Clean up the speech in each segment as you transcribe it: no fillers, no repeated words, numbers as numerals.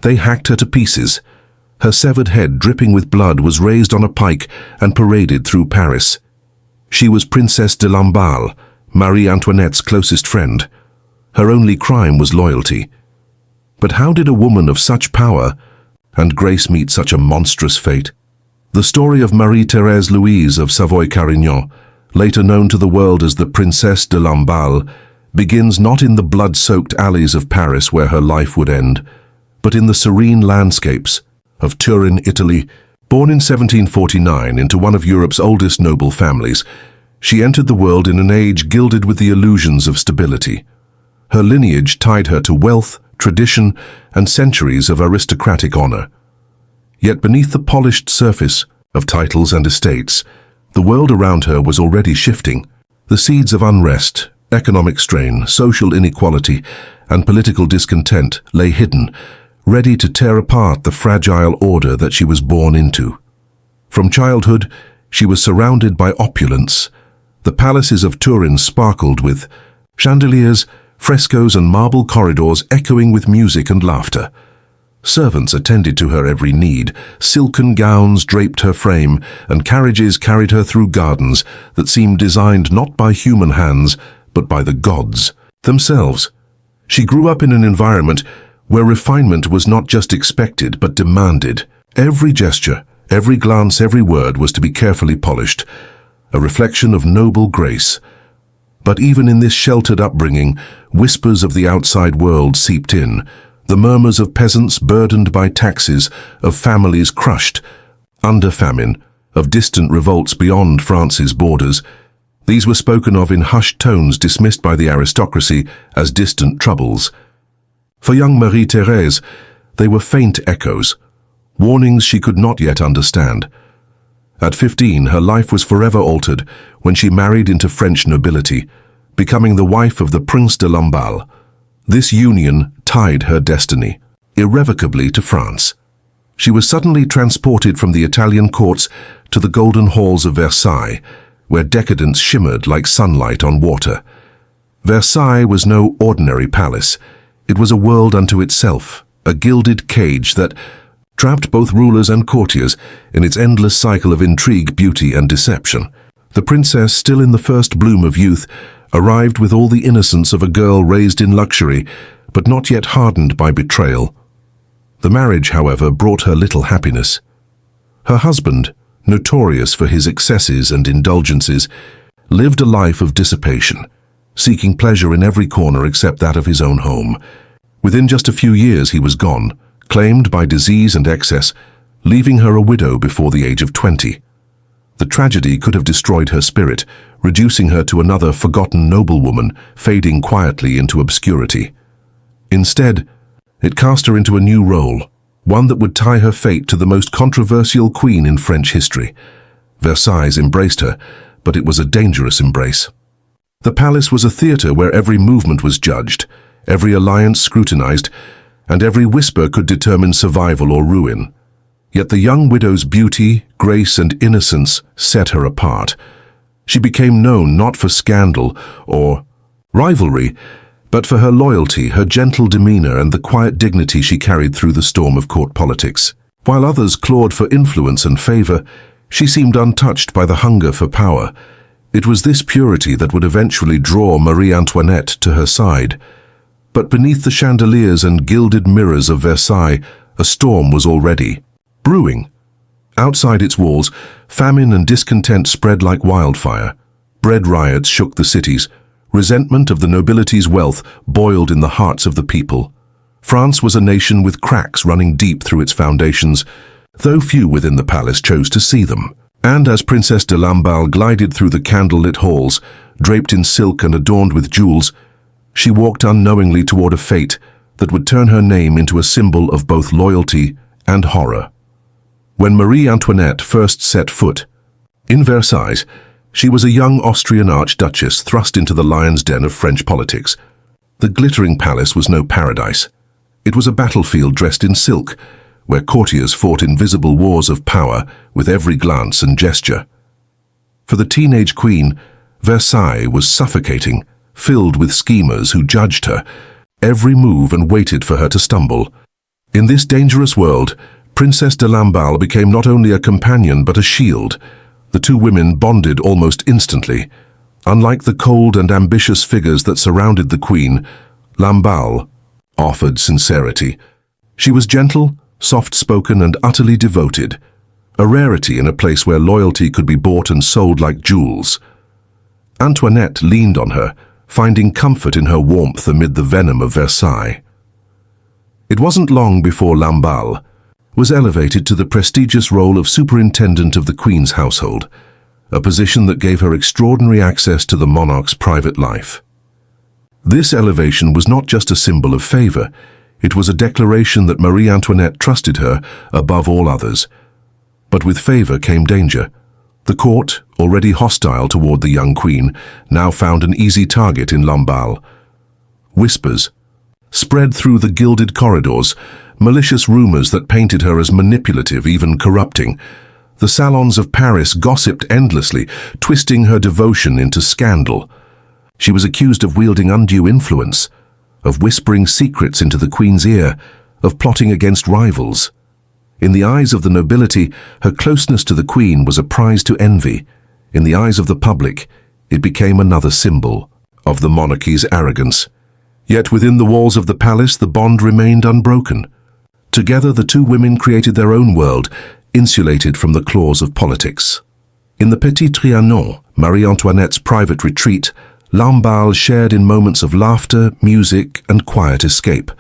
They hacked her to pieces. Her severed head, dripping with blood, was raised on a pike and paraded through Paris. She was Princess de Lamballe, Marie Antoinette's closest friend. Her only crime was loyalty. But how did a woman of such power and grace meet such a monstrous fate? The story of Marie-Thérèse Louise of Savoy-Carignan, later known to the world as the Princess de Lamballe, begins not in the blood-soaked alleys of Paris where her life would end, but in the serene landscapes of Turin, Italy. Born in 1749 into one of Europe's oldest noble families, she entered the world in an age gilded with the illusions of stability. Her lineage tied her to wealth, tradition, and centuries of aristocratic honor. Yet beneath the polished surface of titles and estates, the world around her was already shifting. The seeds of unrest, economic strain, social inequality, and political discontent lay hidden, ready to tear apart the fragile order that she was born into. From childhood, she was surrounded by opulence. The palaces of Turin sparkled with chandeliers, frescoes, and marble corridors echoing with music and laughter. Servants attended to her every need, silken gowns draped her frame, and carriages carried her through gardens that seemed designed not by human hands, but by the gods themselves. She grew up in an environment where refinement was not just expected but demanded. Every gesture, every glance, every word was to be carefully polished, a reflection of noble grace. But even in this sheltered upbringing, whispers of the outside world seeped in, the murmurs of peasants burdened by taxes, of families crushed under famine, of distant revolts beyond France's borders. These were spoken of in hushed tones, dismissed by the aristocracy as distant troubles. For young Marie-Thérèse, they were faint echoes, warnings she could not yet understand. At 15, her life was forever altered when she married into French nobility, becoming the wife of the Prince de Lamballe. This union tied her destiny irrevocably to France. She was suddenly transported from the Italian courts to the golden halls of Versailles, where decadence shimmered like sunlight on water. Versailles was no ordinary palace. It was a world unto itself, a gilded cage that trapped both rulers and courtiers in its endless cycle of intrigue, beauty, and deception. The princess, still in the first bloom of youth, arrived with all the innocence of a girl raised in luxury, but not yet hardened by betrayal. The marriage, however, brought her little happiness. Her husband, notorious for his excesses and indulgences, lived a life of dissipation, seeking pleasure in every corner except that of his own home. Within just a few years he was gone, claimed by disease and excess, leaving her a widow before the age of 20. The tragedy could have destroyed her spirit, reducing her to another forgotten noblewoman, fading quietly into obscurity. Instead, it cast her into a new role, one that would tie her fate to the most controversial queen in French history. Versailles embraced her, but it was a dangerous embrace. The palace was a theater where every movement was judged, every alliance scrutinized, and every whisper could determine survival or ruin. Yet the young widow's beauty, grace, and innocence set her apart. She became known not for scandal or rivalry, but for her loyalty, her gentle demeanor, and the quiet dignity she carried through the storm of court politics. While others clawed for influence and favor, she seemed untouched by the hunger for power. It was this purity that would eventually draw Marie Antoinette to her side. But beneath the chandeliers and gilded mirrors of Versailles, a storm was already brewing. Outside its walls, famine and discontent spread like wildfire. Bread riots shook the cities. Resentment of the nobility's wealth boiled in the hearts of the people. France was a nation with cracks running deep through its foundations, though few within the palace chose to see them. And as Princess de Lamballe glided through the candlelit halls, draped in silk and adorned with jewels, she walked unknowingly toward a fate that would turn her name into a symbol of both loyalty and horror. When Marie Antoinette first set foot in Versailles, she was a young Austrian archduchess thrust into the lion's den of French politics. The glittering palace was no paradise. It was a battlefield dressed in silk, where courtiers fought invisible wars of power with every glance and gesture. For the teenage queen, Versailles was suffocating, filled with schemers who judged her every move and waited for her to stumble. In this dangerous world, Princess de Lamballe became not only a companion but a shield. The two women bonded almost instantly. Unlike the cold and ambitious figures that surrounded the queen, Lamballe offered sincerity. She was gentle, soft-spoken, and utterly devoted, a rarity in a place where loyalty could be bought and sold like jewels. Antoinette leaned on her, finding comfort in her warmth amid the venom of Versailles. It wasn't long before Lamballe was elevated to the prestigious role of superintendent of the Queen's household, a position that gave her extraordinary access to the monarch's private life. This elevation was not just a symbol of favor, it was a declaration that Marie Antoinette trusted her above all others. But with favor came danger. The court, already hostile toward the young queen, now found an easy target in Lamballe. Whispers spread through the gilded corridors, malicious rumors that painted her as manipulative, even corrupting. The salons of Paris gossiped endlessly, twisting her devotion into scandal. She was accused of wielding undue influence, of whispering secrets into the queen's ear, of plotting against rivals. In the eyes of the nobility, her closeness to the queen was a prize to envy. In the eyes of the public, it became another symbol of the monarchy's arrogance. Yet within the walls of the palace, the bond remained unbroken. Together, the two women created their own world, insulated from the claws of politics. In the Petit Trianon, Marie Antoinette's private retreat, Lamballe shared in moments of laughter, music, and quiet escape.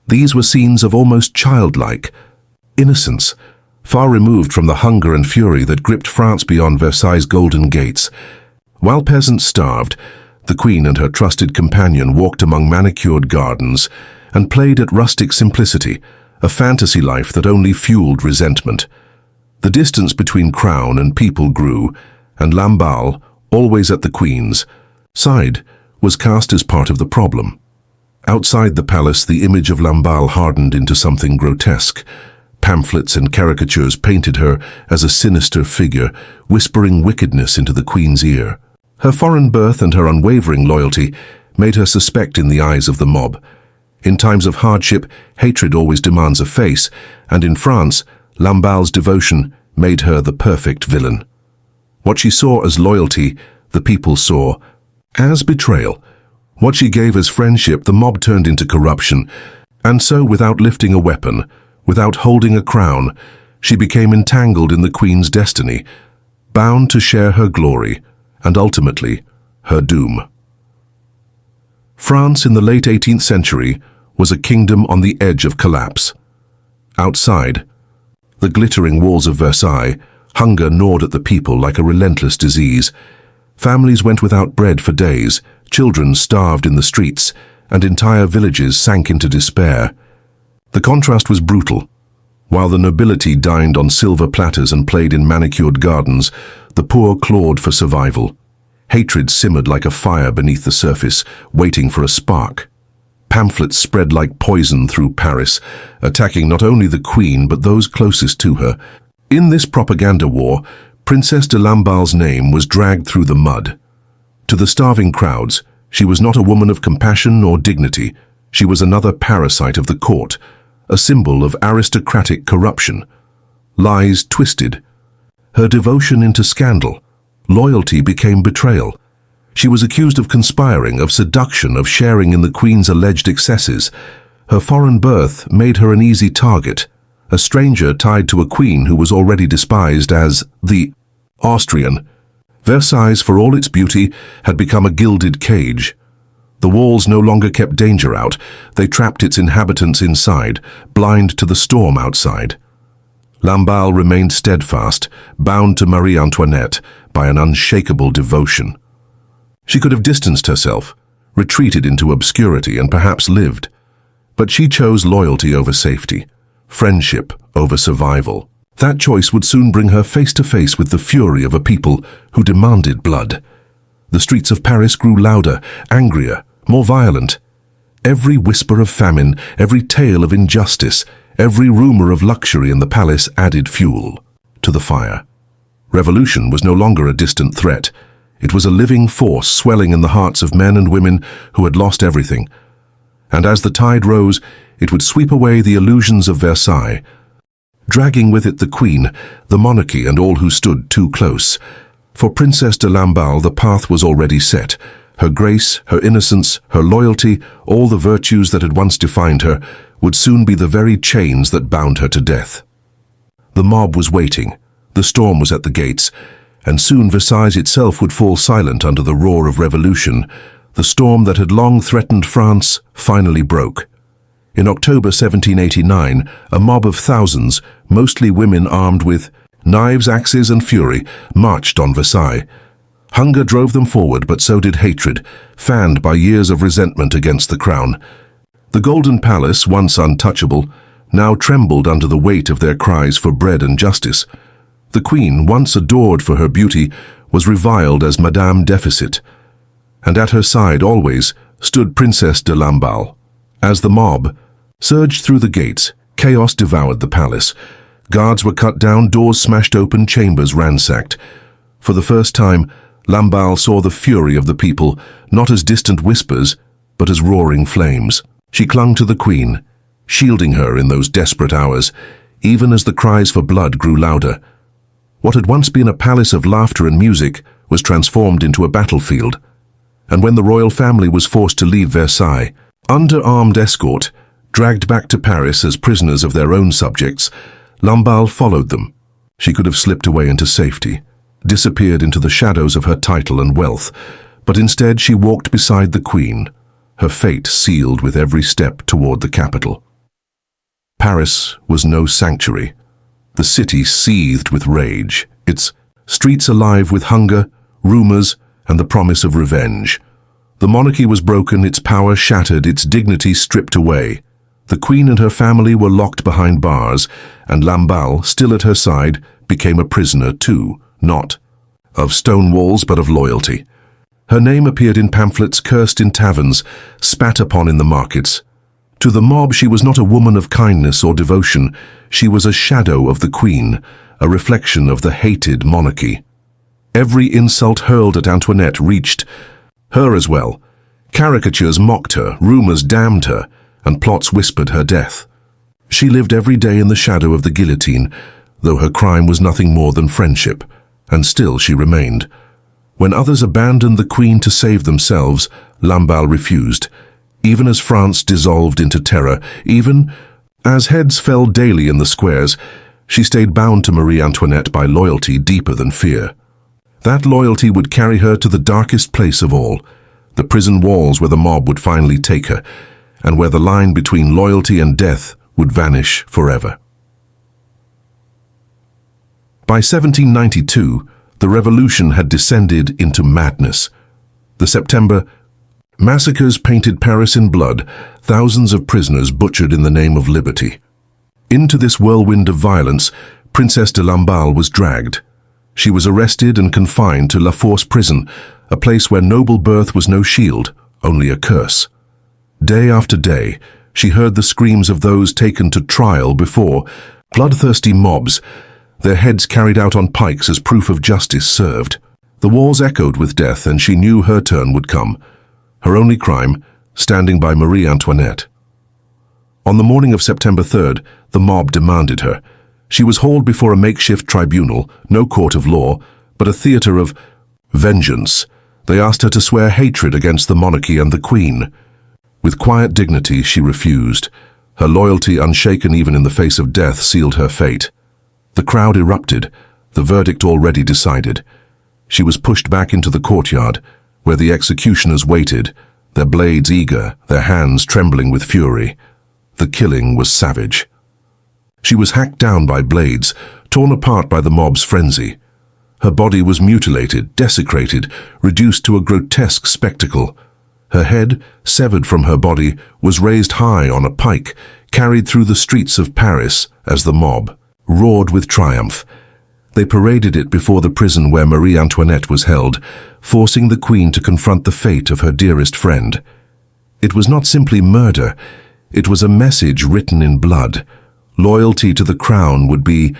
These were scenes of almost childlike innocence, far removed from the hunger and fury that gripped France beyond Versailles' golden gates. While peasants starved, the queen and her trusted companion walked among manicured gardens and played at rustic simplicity, a fantasy life that only fueled resentment. The distance between crown and people grew, and Lamballe, always at the queen's side, was cast as part of the problem. Outside the palace, the image of Lamballe hardened into something grotesque. Pamphlets and caricatures painted her as a sinister figure, whispering wickedness into the queen's ear. Her foreign birth and her unwavering loyalty made her suspect in the eyes of the mob. In times of hardship, hatred always demands a face, and in France, Lamballe's devotion made her the perfect villain. What she saw as loyalty, the people saw as betrayal. What she gave as friendship, the mob turned into corruption. And so, without lifting a weapon, without holding a crown, she became entangled in the queen's destiny, bound to share her glory, and ultimately, her doom. France in the late 18th century was a kingdom on the edge of collapse. Outside, the glittering walls of Versailles, hunger gnawed at the people like a relentless disease. Families went without bread for days, children starved in the streets, and entire villages sank into despair. The contrast was brutal. While the nobility dined on silver platters and played in manicured gardens, the poor clawed for survival. Hatred simmered like a fire beneath the surface, waiting for a spark. Pamphlets spread like poison through Paris, attacking not only the queen but those closest to her. In this propaganda war, Princess de Lamballe's name was dragged through the mud. To the starving crowds, she was not a woman of compassion or dignity. She was another parasite of the court, a symbol of aristocratic corruption. Lies twisted her devotion into scandal. Loyalty became betrayal. She was accused of conspiring, of seduction, of sharing in the queen's alleged excesses. Her foreign birth made her an easy target, a stranger tied to a queen who was already despised as the Austrian. Versailles, for all its beauty, had become a gilded cage. The walls no longer kept danger out. They trapped its inhabitants inside, blind to the storm outside. Lamballe remained steadfast, bound to Marie Antoinette by an unshakable devotion. She could have distanced herself, retreated into obscurity, and perhaps lived. But she chose loyalty over safety, friendship over survival. That choice would soon bring her face to face with the fury of a people who demanded blood. The streets of Paris grew louder, angrier, more violent. Every whisper of famine, every tale of injustice, every rumor of luxury in the palace added fuel to the fire. Revolution was no longer a distant threat. It was a living force swelling in the hearts of men and women who had lost everything. and as the tide rose, it would sweep away the illusions of Versailles, dragging with it the Queen, the monarchy, and all who stood too close. For Princess de Lamballe the path was already set. Her grace, her innocence, her loyalty, all the virtues that had once defined her, would soon be the very chains that bound her to death. The mob was waiting, the storm was at the gates, and soon Versailles itself would fall silent under the roar of revolution. The storm that had long threatened France finally broke. In October 1789, a mob of thousands, mostly women armed with knives, axes, and fury, marched on Versailles. Hunger drove them forward, but so did hatred, fanned by years of resentment against the crown. The Golden Palace, once untouchable, now trembled under the weight of their cries for bread and justice. The Queen, once adored for her beauty, was reviled as Madame Deficit, and at her side always stood Princess de Lamballe. As the mob surged through the gates, chaos devoured the palace. Guards were cut down, doors smashed open, chambers ransacked. For the first time, Lamballe saw the fury of the people, not as distant whispers, but as roaring flames. She clung to the Queen, shielding her in those desperate hours, even as the cries for blood grew louder. What had once been a palace of laughter and music was transformed into a battlefield. And when the royal family was forced to leave Versailles, under armed escort, dragged back to Paris as prisoners of their own subjects, Lamballe followed them. She could have slipped away into safety, disappeared into the shadows of her title and wealth, but instead she walked beside the Queen, her fate sealed with every step toward the capital. Paris was no sanctuary. The city seethed with rage, its streets alive with hunger, rumors, and the promise of revenge. The monarchy was broken, its power shattered, its dignity stripped away. The Queen and her family were locked behind bars, and Lamballe, still at her side, became a prisoner too, not of stone walls but of loyalty. Her name appeared in pamphlets, cursed in taverns, spat upon in the markets. To the mob she was not a woman of kindness or devotion, she was a shadow of the Queen, a reflection of the hated monarchy. Every insult hurled at Antoinette reached her as well. Caricatures mocked her, rumors damned her, and plots whispered her death. She lived every day in the shadow of the guillotine, though her crime was nothing more than friendship, and still she remained. When others abandoned the Queen to save themselves, Lamballe refused. Even as France dissolved into terror, even as heads fell daily in the squares, she stayed bound to Marie Antoinette by loyalty deeper than fear. That loyalty would carry her to the darkest place of all, the prison walls where the mob would finally take her, and where the line between loyalty and death would vanish forever. By 1792, the revolution had descended into madness. The September massacres painted Paris in blood, thousands of prisoners butchered in the name of liberty. Into this whirlwind of violence, Princess de Lamballe was dragged. She was arrested and confined to La Force prison, a place where noble birth was no shield, only a curse. Day after day, she heard the screams of those taken to trial before bloodthirsty mobs, their heads carried out on pikes as proof of justice served. The walls echoed with death, and she knew her turn would come. Her only crime, standing by Marie Antoinette. On the morning of September 3rd, the mob demanded her. She was hauled before a makeshift tribunal, no court of law, but a theater of vengeance. They asked her to swear hatred against the monarchy and the Queen. With quiet dignity, she refused. Her loyalty, unshaken even in the face of death, sealed her fate. The crowd erupted, the verdict already decided. She was pushed back into the courtyard, where the executioners waited, their blades eager, their hands trembling with fury. The killing was savage. She was hacked down by blades, torn apart by the mob's frenzy. Her body was mutilated, desecrated, reduced to a grotesque spectacle. Her head, severed from her body, was raised high on a pike, carried through the streets of Paris as the mob roared with triumph. They paraded it before the prison where Marie Antoinette was held, forcing the Queen to confront the fate of her dearest friend. It was not simply murder, it was a message written in blood. Loyalty to the crown would be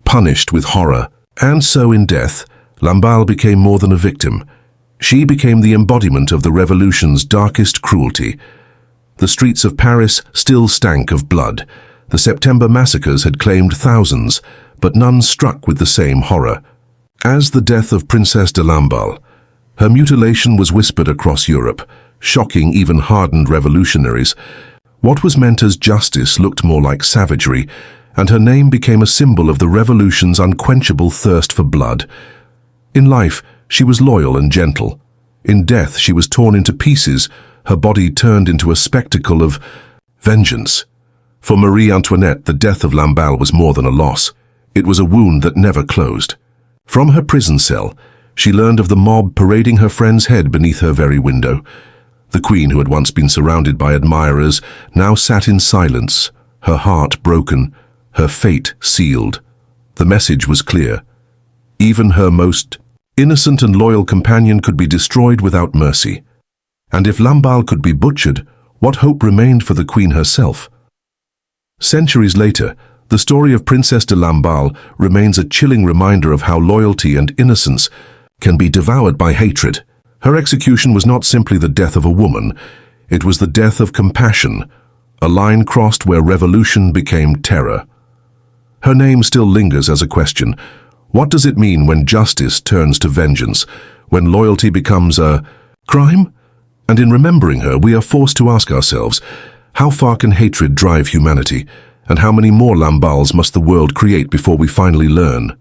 punished with horror. And so in death, Lamballe became more than a victim. She became the embodiment of the revolution's darkest cruelty. The streets of Paris still stank of blood. The September massacres had claimed thousands, but none struck with the same horror. As the death of Princess de Lamballe, her mutilation was whispered across Europe, shocking even hardened revolutionaries. What was meant as justice looked more like savagery, and her name became a symbol of the revolution's unquenchable thirst for blood. In life, she was loyal and gentle. In death, she was torn into pieces, her body turned into a spectacle of vengeance. For Marie Antoinette, the death of Lamballe was more than a loss. It was a wound that never closed. From her prison cell, she learned of the mob parading her friend's head beneath her very window. The queen, who had once been surrounded by admirers, now sat in silence, her heart broken, her fate sealed. The message was clear. Even her most innocent and loyal companion could be destroyed without mercy. And if Lamballe could be butchered, what hope remained for the queen herself? Centuries later, the story of Princess de Lamballe remains a chilling reminder of how loyalty and innocence can be devoured by hatred. Her execution was not simply the death of a woman, it was the death of compassion, a line crossed where revolution became terror. Her name still lingers as a question. What does it mean when justice turns to vengeance, when loyalty becomes a crime? And in remembering her, we are forced to ask ourselves, how far can hatred drive humanity, and how many more Lamballes must the world create before we finally learn?